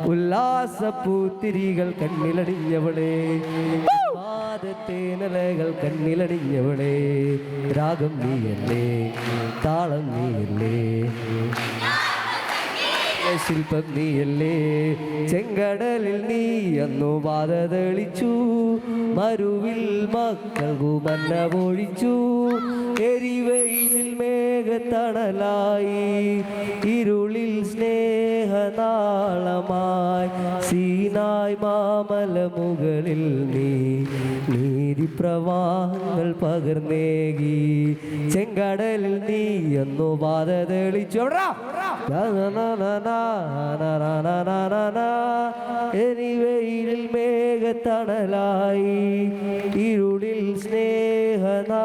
ഉല്ലാസപ്പൂത്തിരികൾ കണ്ണിലണിഞ്ഞവളെ, തേനലകൾ കണ്ണിലണിഞ്ഞവളെ, രാഗം നീയല്ലേ, താളം നീയല്ലേ, ശില്പം നീയല്ലേ. ചെങ്കടലിൽ നീ അന്നു പാത തെളിച്ചു, മരുവിൽ മക്കൾക്കു മന്ന പൊഴിച്ചു, എരിവെയിലിൽ മേഘത്തണലായി, ഇരുളിൽ സ്നേഹനാളമായി, സീനായ് മാമല മുകളിൽ നീ നീതി പ്രവാഹങ്ങൾ പകർന്നേകി. ചെങ്കടലിൽ നീ അന്നു പാത തെളിച്ചു, എരിവെയിലിൽ മേഘത്തണലായി, ഇരുളിൽ സ്നേഹനാളമായി,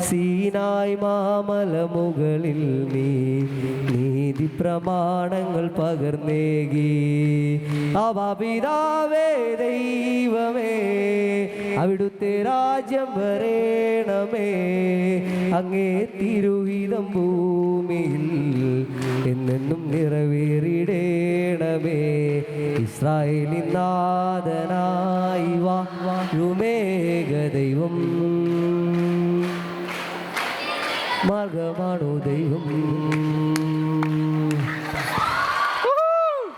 സീനായ് മാമല മുകളിൽ നീ നീതി പ്രമാണങ്ങൾ പകർന്നേകി. പിതാവേ ദൈവമേ, അവിടുത്തെ രാജ്യം വരേണമേ, അങ്ങേ തിരുഹിതം ഭൂമിയിൽ എന്നെന്നും നിറവേറിടേണമേ. ഇസ്രായേലിൻ നാഥനായി വാഴുമേക ദൈവം, മാർഗമാണു ദൈവം.